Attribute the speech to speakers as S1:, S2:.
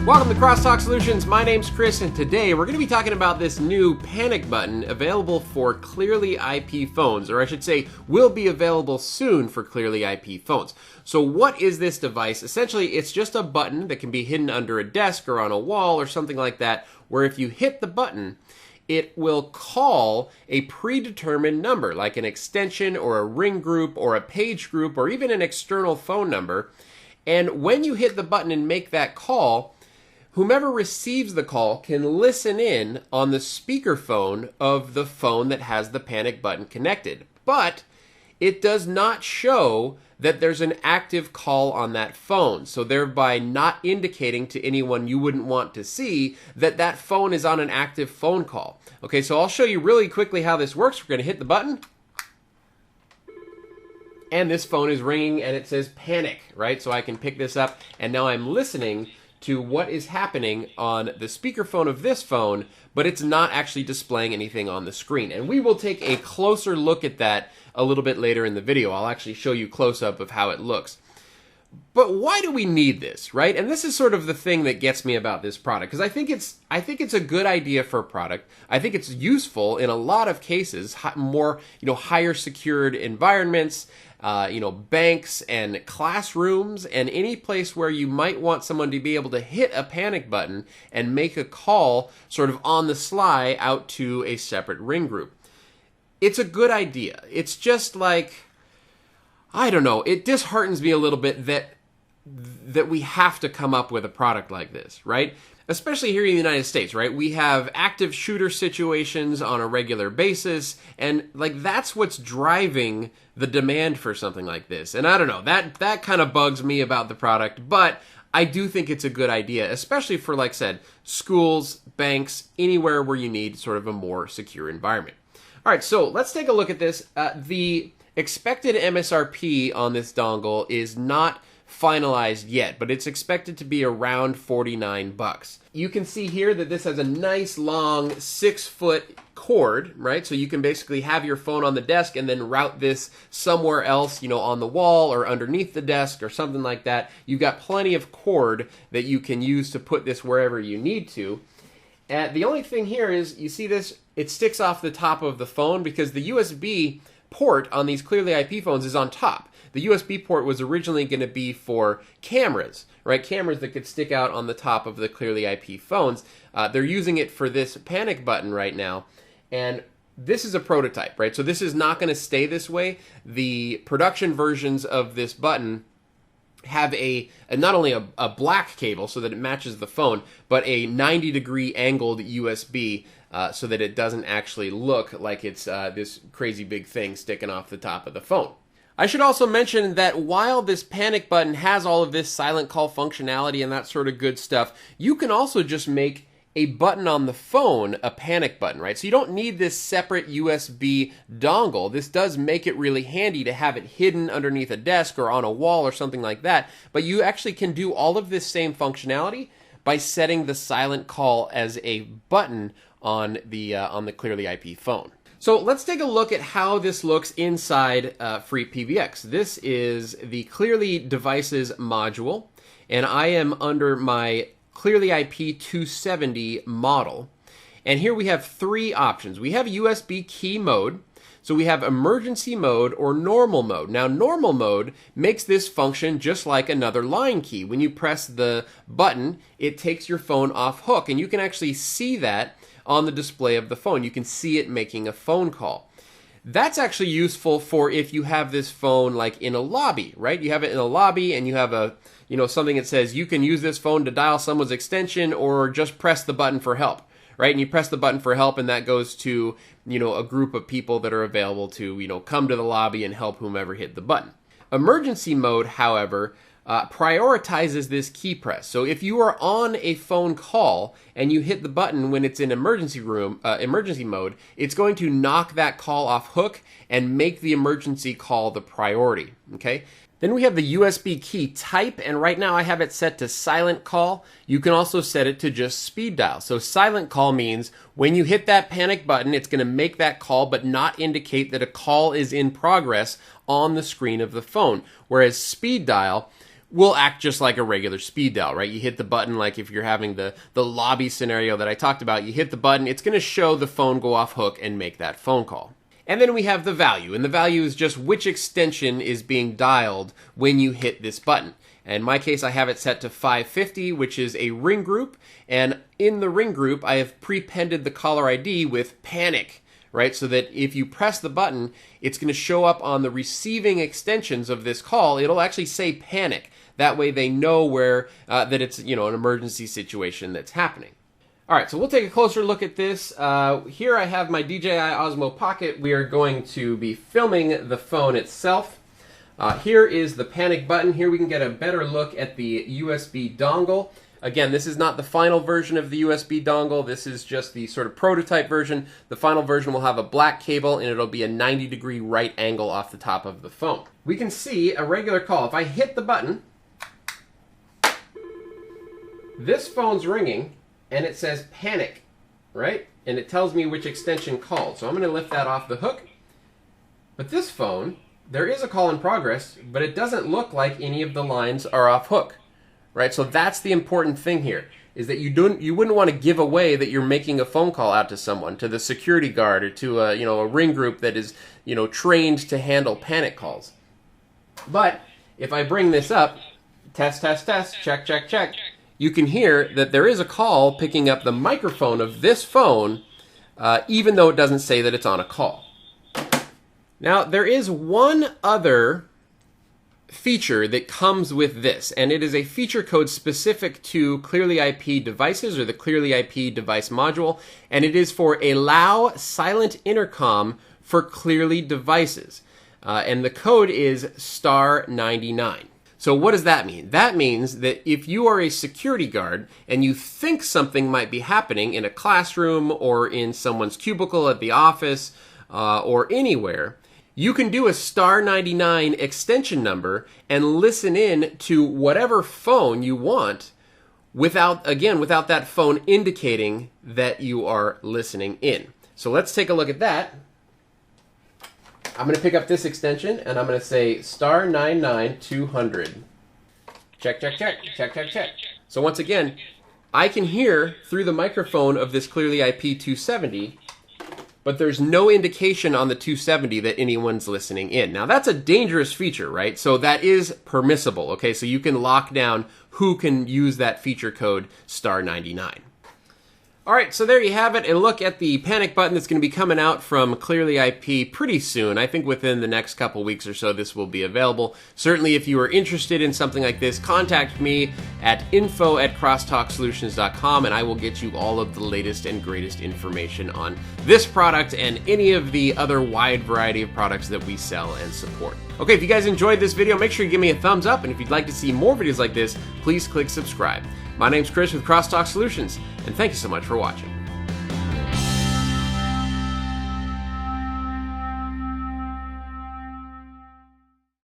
S1: Welcome to Crosstalk Solutions. My name's Chris, and today we're going to be talking about this new panic button available for ClearlyIP phones, or I should say, will be available soon for ClearlyIP phones. So what is this device? Essentially, it's just a button that can be hidden under a desk or on a wall or something like that, where if you hit the button, it will call a predetermined number, like an extension or a ring group or a page group or even an external phone number. And when you hit the button and make that call, whomever receives the call can listen in on the speakerphone of the phone that has the panic button connected. But it does not show that there's an active call on that phone, so thereby not indicating to anyone you wouldn't want to see that that phone is on an active phone call. Okay, so I'll show you really quickly how this works. We're going to hit the button, and this phone is ringing and it says panic, right? So I can pick this up, and now I'm listening to what is happening on the speakerphone of this phone, but it's not actually displaying anything on the screen. And we will take a closer look at that a little bit later in the video. I'll actually show you close-up of how it looks. But why do we need this, right? And this is sort of the thing that gets me about this product, because I think it's a good idea for a product. I think it's useful in a lot of cases, more, higher secured environments, banks and classrooms and any place where you might want someone to be able to hit a panic button and make a call sort of on the sly out to a separate ring group. It's a good idea. It's just like, I don't know, it disheartens me a little bit that we have to come up with a product like this, right? Especially here in the United States, right? We have active shooter situations on a regular basis, and that's what's driving the demand for something like this. And I don't know, that kind of bugs me about the product, but I do think it's a good idea, especially for, like I said, schools, banks, anywhere where you need sort of a more secure environment. All right, so let's take a look at this. The expected MSRP on this dongle is not finalized yet, but it's expected to be around $49. You can see here that this has a nice long 6-foot cord, right? So you can basically have your phone on the desk and then route this somewhere else, on the wall or underneath the desk or something like that. You've got plenty of cord that you can use to put this wherever you need to. The only thing here is, you see this, it sticks off the top of the phone because the USB port on these ClearlyIP phones is on top. The USB port was originally going to be for cameras, right? Cameras that could stick out on the top of the ClearlyIP phones. They're using it for this panic button right now, and this is a prototype, right? So this is not going to stay this way. The production versions of this button have not only a black cable so that it matches the phone, but a 90-degree angled USB so that it doesn't actually look like it's this crazy big thing sticking off the top of the phone. I should also mention that while this panic button has all of this silent call functionality and that sort of good stuff, you can also just make a button on the phone a panic button, right? So you don't need this separate USB dongle. This does make it really handy to have it hidden underneath a desk or on a wall or something like that, but you actually can do all of this same functionality by setting the silent call as a button on the ClearlyIP phone. So let's take a look at how this looks inside FreePBX. This is the Clearly Devices module, and I am under my ClearlyIP 270 model. And here we have 3 options. We have USB key mode, so we have emergency mode or normal mode. Now, normal mode makes this function just like another line key. When you press the button, it takes your phone off hook, and you can actually see that on the display of the phone. You can see it making a phone call. That's actually useful for if you have this phone like in a lobby, right? You have it in a lobby and you have something that says you can use this phone to dial someone's extension or just press the button for help, right? And you press the button for help and that goes to, a group of people that are available to, come to the lobby and help whomever hit the button. Emergency mode, however, prioritizes this key press. So if you are on a phone call and you hit the button when it's in emergency mode, it's going to knock that call off hook and make the emergency call the priority, okay? Then we have the USB key type, and right now I have it set to silent call. You can also set it to just speed dial. So silent call means when you hit that panic button, it's going to make that call but not indicate that a call is in progress on the screen of the phone. Whereas speed dial, will act just like a regular speed dial, right? You hit the button, like if you're having the lobby scenario that I talked about, you hit the button, it's going to show the phone go off hook and make that phone call. And then we have the value, and the value is just which extension is being dialed when you hit this button. In my case, I have it set to 550, which is a ring group, and in the ring group, I have prepended the caller ID with panic, right? So that if you press the button, it's going to show up on the receiving extensions of this call. It'll actually say panic. That way they know where that it's, an emergency situation that's happening. All right, so we'll take a closer look at this. Here I have my DJI Osmo Pocket. We are going to be filming the phone itself. Here is the panic button. Here we can get a better look at the USB dongle. Again, this is not the final version of the USB dongle. This is just the sort of prototype version. The final version will have a black cable, and it'll be a 90-degree right angle off the top of the phone. We can see a regular call. If I hit the button, this phone's ringing, and it says panic, right? And it tells me which extension called. So I'm going to lift that off the hook. But this phone, there is a call in progress, but it doesn't look like any of the lines are off hook, right? So that's the important thing here, is that you wouldn't want to give away that you're making a phone call out to someone, to the security guard or to a ring group that is trained to handle panic calls. But if I bring this up, test, test, test, check, check, check, you can hear that there is a call picking up the microphone of this phone, even though it doesn't say that it's on a call. Now, there is one other feature that comes with this, and it is a feature code specific to ClearlyIP devices, or the ClearlyIP device module, and it is for allow silent intercom for Clearly devices. And the code is *99. So what does that mean? That means that if you are a security guard and you think something might be happening in a classroom or in someone's cubicle at the office or anywhere, you can do a *99 extension number and listen in to whatever phone you want without that phone indicating that you are listening in. So let's take a look at that. I'm going to pick up this extension and I'm going to say *99200. Check, check, check, check, check, check. So once again, I can hear through the microphone of this ClearlyIP 270, but there's no indication on the 270 that anyone's listening in. Now that's a dangerous feature, right? So that is permissible, okay? So you can lock down who can use that feature code *99. All right, so there you have it, a look at the panic button that's going to be coming out from ClearlyIP pretty soon. I think within the next couple weeks or so this will be available. Certainly if you are interested in something like this, contact me at info@crosstalksolutions.com and I will get you all of the latest and greatest information on this product and any of the other wide variety of products that we sell and support. Okay, if you guys enjoyed this video, make sure you give me a thumbs up, and if you'd like to see more videos like this, please click subscribe. My name's Chris with Crosstalk Solutions, and thank you so much for watching.